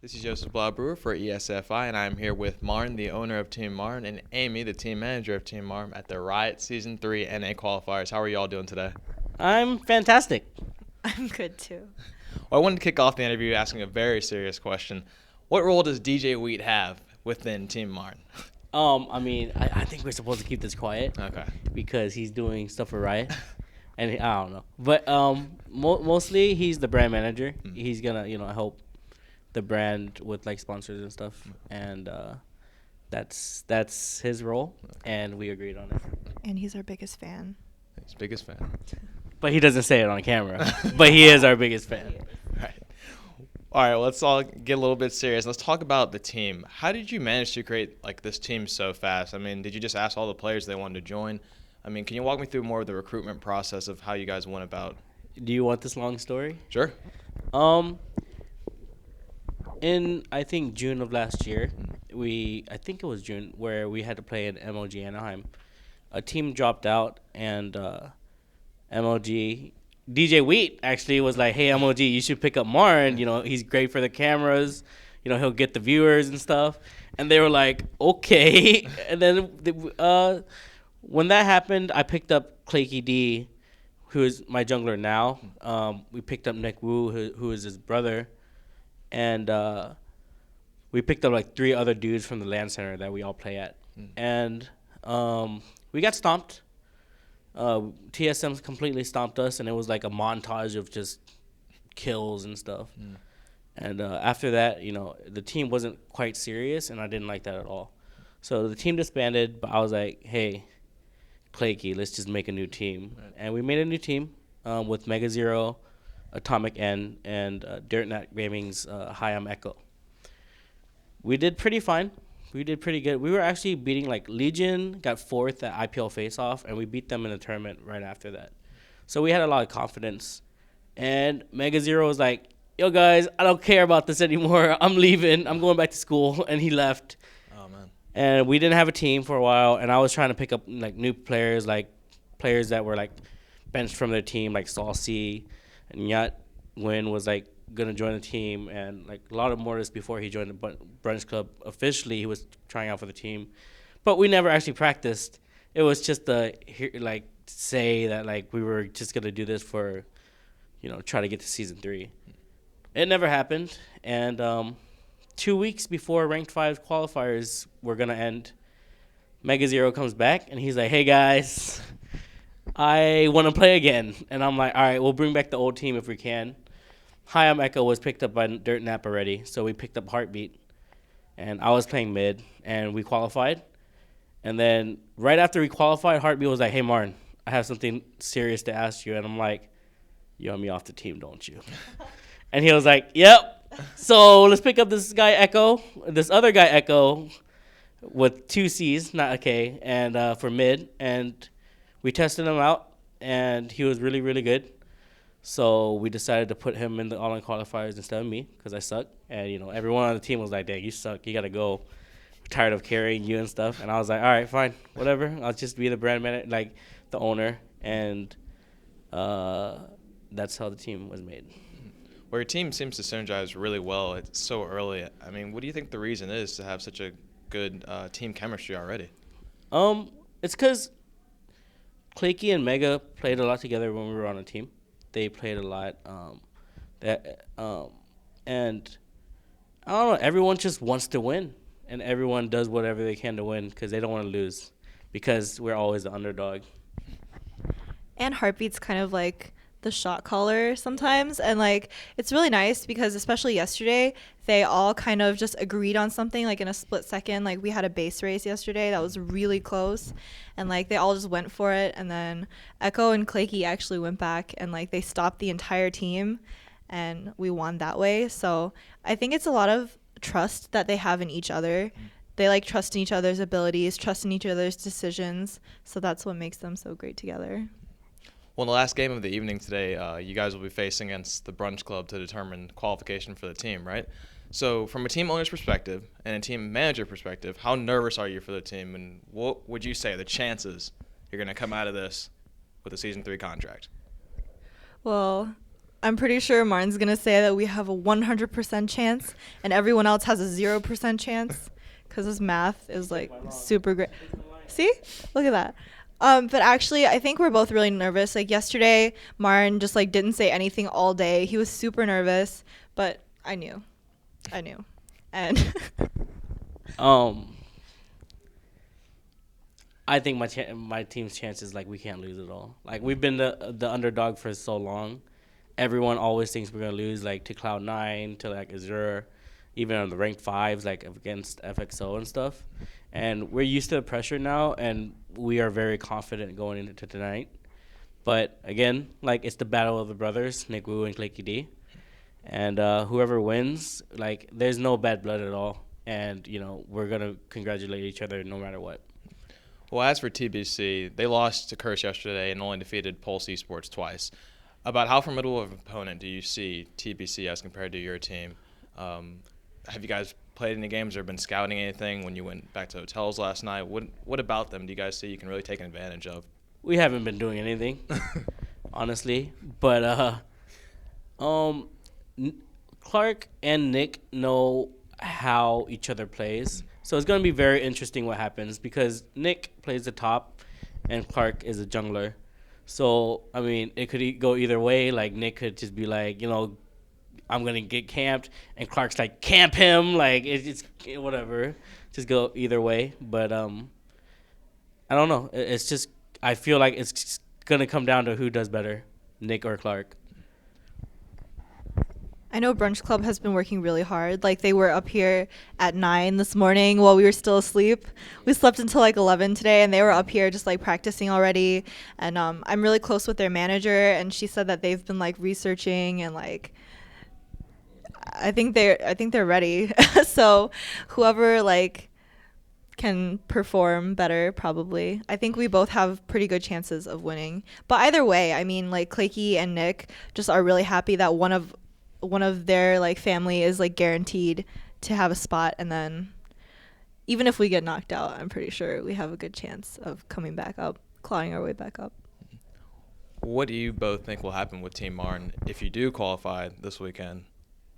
This is Joseph Blaubrewer for ESFI, and I'm here with Marn, the owner of Team Marn, and Amy, the team manager of Team Marn, at the Riot Season 3 NA Qualifiers. How are you all doing today? I'm fantastic. I'm good too. Well, I wanted to kick off the interview asking a very serious question. What role does DJ Wheat have within Team Marn? I think we're supposed to keep this quiet Okay. because he's doing stuff for Riot, and I don't know. But mostly he's the brand manager. He's gonna help the brand with like sponsors and stuff, and that's his role, and we agreed on it. And he's our biggest fan. His biggest fan. But he doesn't say it on camera. But he is our biggest fan. Right. All right, well, let's all get a little bit serious. Let's talk about the team. How did you manage to create like this team so fast? I mean, did you just ask all the players they wanted to join? I mean, can you walk me through more of the recruitment process of how you guys went about? Do you want this long story? Sure. In I think June of last year, I think it was June, where we had to play in MLG Anaheim. A team dropped out, and MLG DJ Wheat actually was like, "Hey MLG, you should pick up Marn. He's great for the cameras. He'll get the viewers and stuff." And they were like, "Okay." And then when that happened, I picked up CLakeyD, who is my jungler now. We picked up Nick Wu, who is his brother, and we picked up like 3 other dudes from the LAN center that we all play at, and we got stomped. TSM completely stomped us, and it was like a montage of just kills and stuff. And after that, the team wasn't quite serious, and I didn't like that at all. So the team disbanded, but I was like, hey, CLakey, let's just make a new team. Right. And we made a new team with MegaZero, Atomic N, and DirtNat Gaming's Hayam Echo. We did pretty fine. We did pretty good. We were actually beating like Legion, got 4th at IPL Face-Off, and we beat them in the tournament right after that. So we had a lot of confidence. And MegaZero was like, yo guys, I don't care about this anymore. I'm leaving. I'm going back to school. And he left. Oh, man. And we didn't have a team for a while, and I was trying to pick up like new players, like players that were like benched from their team, like Saucy, and Nyat Nguyen was like gonna join the team, and like a lot of Mortis before he joined the Brunch Club officially. He was trying out for the team, but we never actually practiced. It was just like say that like we were just gonna do this for, try to get to season 3. It never happened, and 2 weeks before Ranked 5 qualifiers were gonna end, MegaZero comes back and he's like, "Hey guys, I want to play again." And I'm like, "All right, we'll bring back the old team if we can." Hayam Echo was picked up by DirtNap already, so we picked up Heartbeat. And I was playing mid, and we qualified. And then right after we qualified, Heartbeat was like, "Hey, Marn, I have something serious to ask you." And I'm like, "You want me off the team, don't you?" And he was like, "Yep. So let's pick up this other guy Echo, with 2 C's, not a K, and for mid. And we tested him out, and he was really, really good. So we decided to put him in the online qualifiers instead of me because I suck. And, everyone on the team was like, "Dang, you suck. You got to go. We're tired of carrying you and stuff." And I was like, "All right, fine. Whatever. I'll just be the brand manager, like the owner." And that's how the team was made. Well, your team seems to synergize really well. It's so early. I mean, what do you think the reason is to have such a good team chemistry already? It's because CLakey and Mega played a lot together when we were on a team. They played a lot, and I don't know. Everyone just wants to win, and everyone does whatever they can to win because they don't want to lose, because we're always the underdog. And Heartbeat's kind of like the shot caller sometimes, and like it's really nice because especially yesterday they all kind of just agreed on something like in a split second. Like we had a base race yesterday that was really close, and like they all just went for it, and then Echo and CLakey actually went back and like they stopped the entire team and we won that way. So I think it's a lot of trust that they have in each other. They like trust in each other's abilities, trust in each other's decisions, so that's what makes them so great together. Well, in the last game of the evening today, you guys will be facing against the Brunch Club to determine qualification for the team, right? So from a team owner's perspective and a team manager perspective, how nervous are you for the team, and what would you say are the chances you're going to come out of this with a Season 3 contract? Well, I'm pretty sure Marn's gonna say that we have a 100% chance, and everyone else has a 0% chance, because his math is like super great. See, look at that. But actually, I think we're both really nervous. Like yesterday, Marn just like didn't say anything all day. He was super nervous, but I knew, and I think my team's chances, like, we can't lose at all. Like, we've been the underdog for so long. Everyone always thinks we're gonna lose, like, to Cloud9, to like Azure, even on the ranked fives, like against FXO and stuff. And we're used to the pressure now, and we are very confident going into tonight. But again, like, it's the battle of the brothers, Nick Wu and CLakeyD. And whoever wins, like, there's no bad blood at all. And, you know, we're going to congratulate each other no matter what. Well, as for TBC, they lost to Curse yesterday and only defeated Pulse Esports twice. About how formidable of an opponent do you see TBC as compared to your team? Have you guys played any games or been scouting anything when you went back to hotels last night? What about them do you guys see you can really take advantage of? We haven't been doing anything, honestly. But Clark and Nick know how each other plays. So it's going to be very interesting what happens because Nick plays the top and Clark is a jungler. So, I mean, it could go either way. Like, Nick could just be like, you know, I'm going to get camped. And Clark's like, camp him. Like, it's whatever. Just go either way. But I don't know. It's just, I feel like it's going to come down to who does better, Nick or Clark. I know Brunch Club has been working really hard. Like, they were up here at 9 this morning while we were still asleep. We slept until like 11 today, and they were up here just like practicing already. And I'm really close with their manager, and she said that they've been like researching and like I think they're ready. So whoever like can perform better, probably. I think we both have pretty good chances of winning. But either way, I mean, like CLakey and Nick just are really happy that one of their like family is like guaranteed to have a spot, and then even if we get knocked out, I'm pretty sure we have a good chance of coming back up, clawing our way back up. What do you both think will happen with Team Marn if you do qualify this weekend?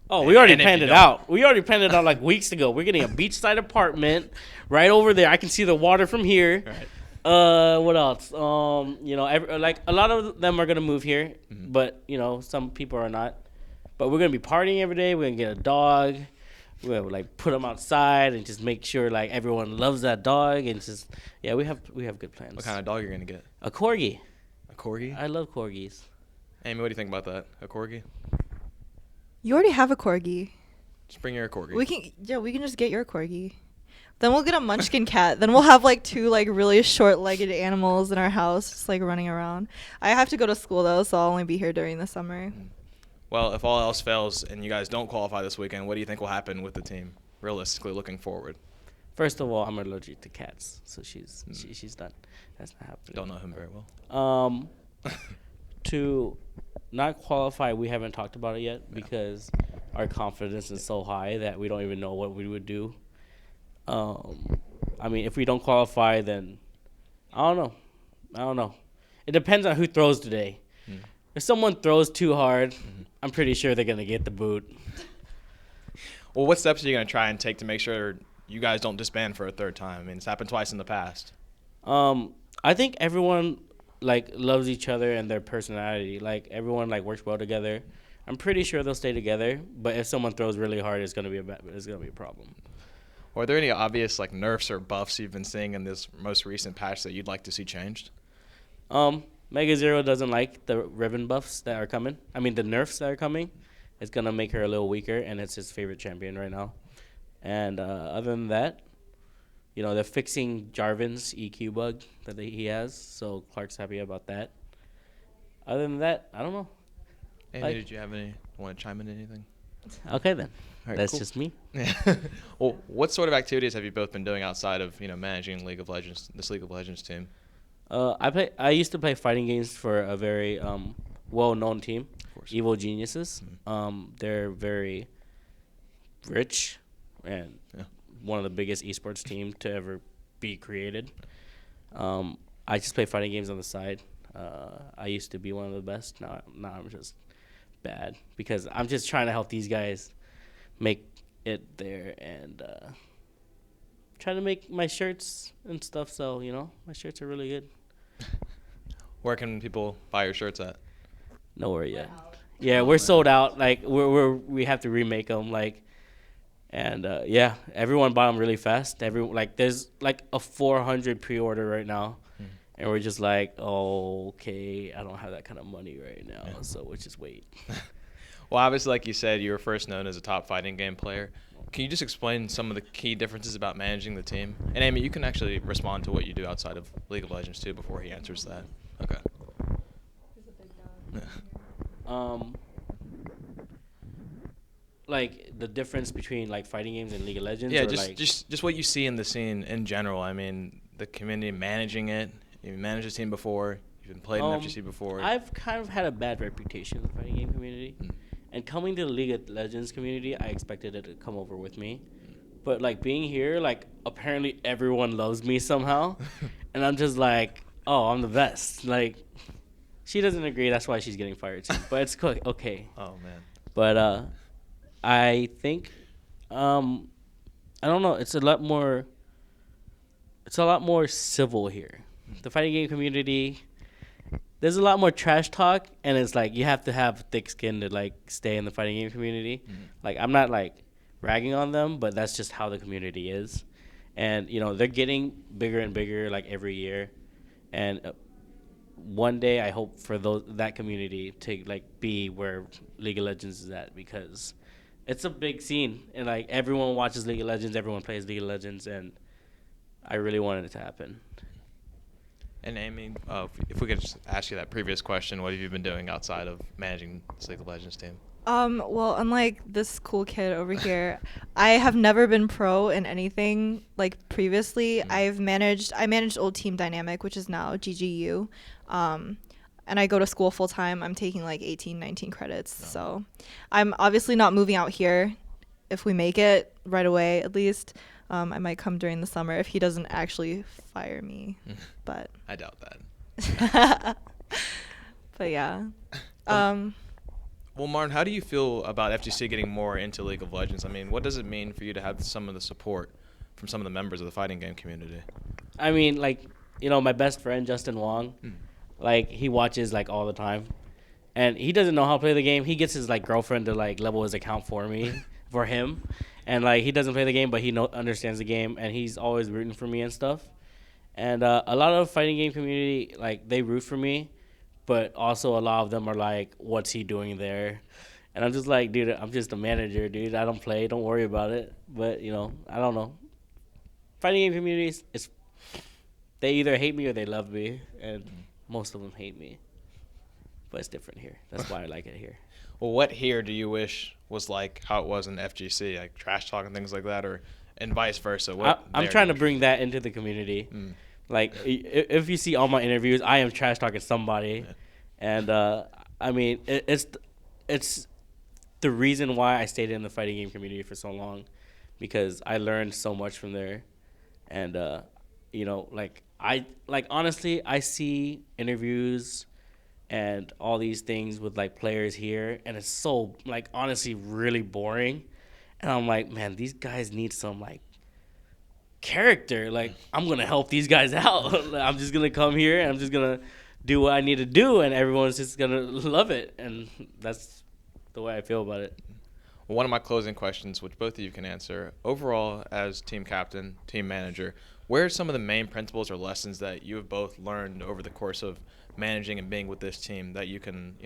Oh, we already And if planned you it don't? out. We already planned it out like weeks ago. We're getting a beachside apartment right over there. I can see the water from here. Right. What else? You know, like a lot of them are gonna move here, Mhm. but you know, some people are not. But we're gonna be partying every day. We're gonna get a dog. We're gonna like put them outside and just make sure like everyone loves that dog and just we have good plans. What kind of dog you're gonna get? A corgi. A corgi? I love corgis. Amy, what do you think about that? A corgi? You already have a corgi. Just bring your corgi. We can just get your corgi. Then we'll get a munchkin cat. Then we'll have like two like really short-legged animals in our house just like running around. I have to go to school though, so I'll only be here during the summer. Well, if all else fails and you guys don't qualify this weekend, what do you think will happen with the team, realistically looking forward? First of all, I'm allergic to cats, so she's done. That's not happening. Don't know him very well. To not qualify, we haven't talked about it yet because our confidence is so high that we don't even know what we would do. I mean, if we don't qualify, then I don't know. It depends on who throws today. If someone throws too hard, I'm pretty sure they're gonna get the boot. Well, what steps are you going to try and take to make sure you guys don't disband for a third time? I mean, it's happened twice in the past. I think everyone like loves each other and their personality. Like everyone like works well together. I'm pretty sure they'll stay together. But if someone throws really hard, it's gonna be a problem. Are there any obvious like nerfs or buffs you've been seeing in this most recent patch that you'd like to see changed? MegaZero doesn't like the ribbon buffs that are coming. I mean the nerfs that are coming. It's gonna make her a little weaker, and it's his favorite champion right now. And other than that, you know, they're fixing Jarvan's EQ bug that he has, so Clark's happy about that. Other than that, I don't know. Amy, did you have want to chime in anything? Okay then, All right, that's cool. just me. Well, what sort of activities have you both been doing outside of managing League of Legends, this League of Legends team? I used to play fighting games for a very well-known team, Evil Geniuses. They're very rich and one of the biggest esports team to ever be created. I just play fighting games on the side. I used to be one of the best. Now I'm just bad because I'm just trying to help these guys make it there and try to make my shirts and stuff. So my shirts are really good. Where can people buy your shirts at? Nowhere yet. Yeah, we're sold out. Like we have to remake them. Like, and yeah, everyone bought them really fast. There's like a 400 pre-order right now, and we're just like, oh, okay, I don't have that kind of money right now, so we'll just wait. Well, obviously, like you said, you were first known as a top fighting game player. Can you just explain some of the key differences about managing the team? And Amy, you can actually respond to what you do outside of League of Legends too before he answers that. Okay. Like the difference between like fighting games and League of Legends. Yeah, or just what you see in the scene in general. I mean, the community managing it. You've managed a team before. You've been played in FGC before. I've kind of had a bad reputation in the fighting game community. And coming to the League of Legends community, I expected it to come over with me. But, like, being here, like, apparently everyone loves me somehow. And I'm just like, oh, I'm the best. Like, she doesn't agree. That's why she's getting fired, too. But it's okay. Oh, man. But I think, I don't know. It's a lot more civil here. The fighting game community, there's a lot more trash talk, and it's like you have to have thick skin to like stay in the fighting game community. Like I'm not like ragging on them, but that's just how the community is. And they're getting bigger and bigger like every year. And one day I hope for that community to like be where League of Legends is at, because it's a big scene and like everyone watches League of Legends, everyone plays League of Legends, and I really wanted it to happen. And Amy, if we could just ask you that previous question, what have you been doing outside of managing this League of Legends team? Well, unlike this cool kid over here, I have never been pro in anything like previously. I managed old Team Dynamic, which is now GGU. And I go to school full time. I'm taking like 18, 19 credits. So I'm obviously not moving out here if we make it right away, at least. I might come during the summer if he doesn't actually fire me, but I doubt that. But yeah. Well, Marn, how do you feel about FGC getting more into League of Legends? I mean, what does it mean for you to have some of the support from some of the members of the fighting game community? I mean, like, my best friend, Justin Wong, like, he watches, like, all the time. And he doesn't know how to play the game. He gets his, like, girlfriend to, like, level his account for him. And, like, he doesn't play the game, but he understands the game. And he's always rooting for me and stuff. And a lot of fighting game community, like, they root for me. But also a lot of them are like, what's he doing there? And I'm just like, dude, I'm just a manager, dude. I don't play. Don't worry about it. But, I don't know. Fighting game communities, they either hate me or they love me. And most of them hate me. But it's different here. That's why I like it here. Well, what here do you wish was like how it was in FGC? Like trash talk and things like that? And vice versa? I'm trying to bring that into the community. Like, if you see all my interviews, I am trash talking somebody, and I mean, it's the reason why I stayed in the fighting game community for so long, because I learned so much from there, and honestly, I see interviews and all these things with like players here, and it's so like honestly really boring, and I'm like, man, these guys need some like character. Like, I'm gonna help these guys out. I'm just gonna come here and I'm just gonna do what I need to do, and everyone's just gonna love it. And that's the way I feel about it. Well, one of my closing questions, which both of you can answer, overall as team captain, team manager, where are some of the main principles or lessons that you have both learned over the course of managing and being with this team that you can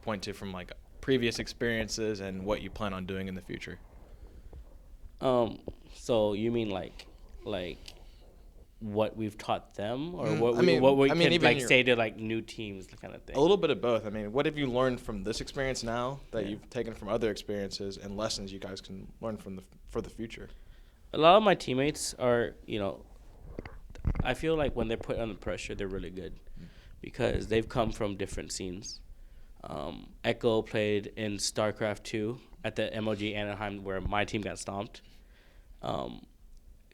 point to from like previous experiences and what you plan on doing in the future? So you mean like what we've taught them, or what we can even like say to like new teams, kind of thing? A little bit of both. I mean, what have you learned from this experience now that you've taken from other experiences, and lessons you guys can learn for the future? A lot of my teammates are, I feel like when they're put under pressure, they're really good because they've come from different scenes. Echo played in StarCraft 2 at the MOG Anaheim where my team got stomped.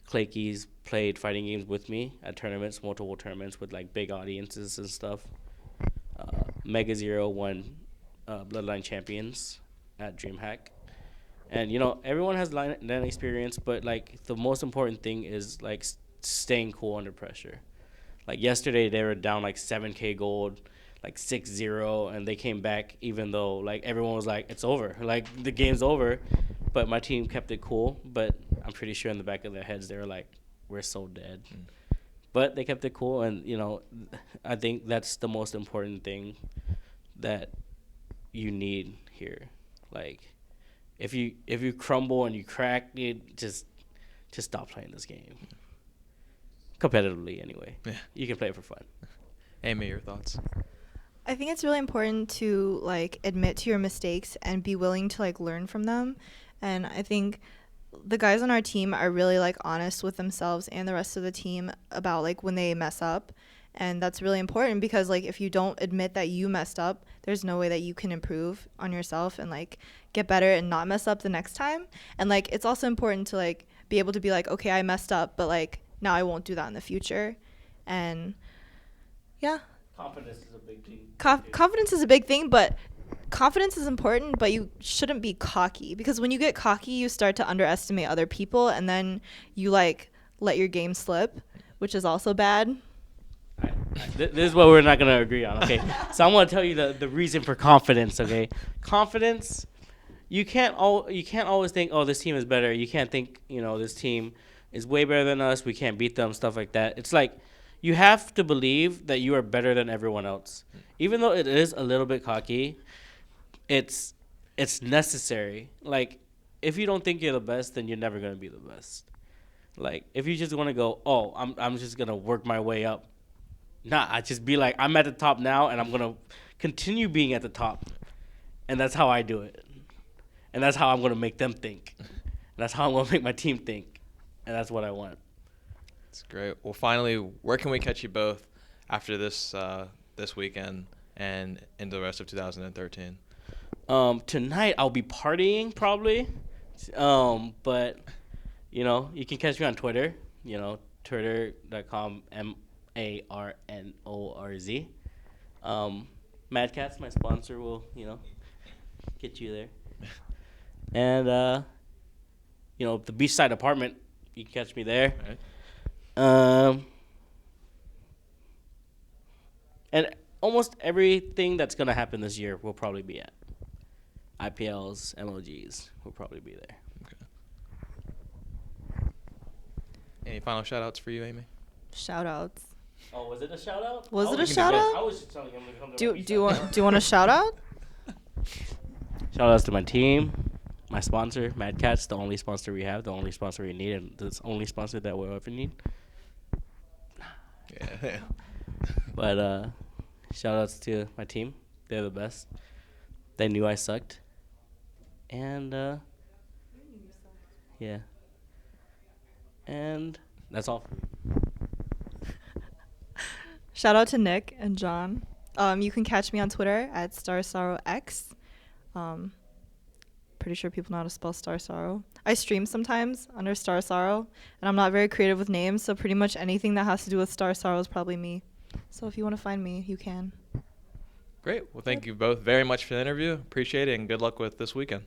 CLakey's played fighting games with me at tournaments, multiple tournaments with like big audiences and stuff. MegaZero won Bloodline champions at DreamHack. And everyone has LAN experience, but like the most important thing is like staying cool under pressure. Like yesterday, they were down like 7K gold, like 6-0, and they came back even though like everyone was like, it's over, like the game's over. But my team kept it cool. But I'm pretty sure in the back of their heads, they were like, we're so dead. But they kept it cool, and I think that's the most important thing that you need here. Like, if you crumble and you crack, just stop playing this game. Competitively, anyway. Yeah. You can play it for fun. Amy, your thoughts? I think it's really important to like admit to your mistakes and be willing to like learn from them. And I think the guys on our team are really like honest with themselves and the rest of the team about like when they mess up. And that's really important because like if you don't admit that you messed up, there's no way that you can improve on yourself and like get better and not mess up the next time. And like it's also important to like be able to be like, okay, I messed up, but like now I won't do that in the future. And yeah. Confidence is a big thing. Confidence is a big thing, but confidence is important, but you shouldn't be cocky because when you get cocky, you start to underestimate other people and then you like let your game slip, which is also bad. This is what we're not going to agree on, okay? So I'm going to tell you the reason for confidence, okay? Confidence, you can't always think, oh, this team is better. You can't think, this team is way better than us. We can't beat them, stuff like that. It's like you have to believe that you are better than everyone else. Even though it is a little bit cocky, it's necessary. Like, if you don't think you're the best, then you're never going to be the best. Like, if you just want to go, oh, I'm just going to work my way up. Nah, I just be like, I'm at the top now, and I'm going to continue being at the top. And that's how I do it. And that's how I'm going to make them think. And that's how I'm going to make my team think. And that's what I want. That's great. Well, finally, where can we catch you both after this weekend and into the rest of 2013? Tonight, I'll be partying probably. But, you can catch me on Twitter. Twitter.com, MARNORZ. Mad Catz, my sponsor, will get you there. And the beachside apartment, you can catch me there. Right. And almost everything that's gonna happen this year will probably be at IPLs, MLGs. Will probably be there. Okay. Any final shout outs for you, Amy? Shout outs. Oh, was it a shout out? Was it a shout out? I was just telling him to come to Do my you want a shout out? Shout outs to my team, my sponsor, Mad Catz, the only sponsor we have, the only sponsor we need, and the only sponsor that we'll ever need. Yeah. But shout outs to my team. They're the best. They knew I sucked. And yeah. And that's all for me. Shout out to Nick and John. You can catch me on Twitter at StarSorrowX. Pretty sure people know how to spell StarSorrow. I stream sometimes under StarSorrow, and I'm not very creative with names, so pretty much anything that has to do with StarSorrow is probably me. So if you want to find me, you can. Great. Well, thank you both very much for the interview. Appreciate it, and good luck with this weekend.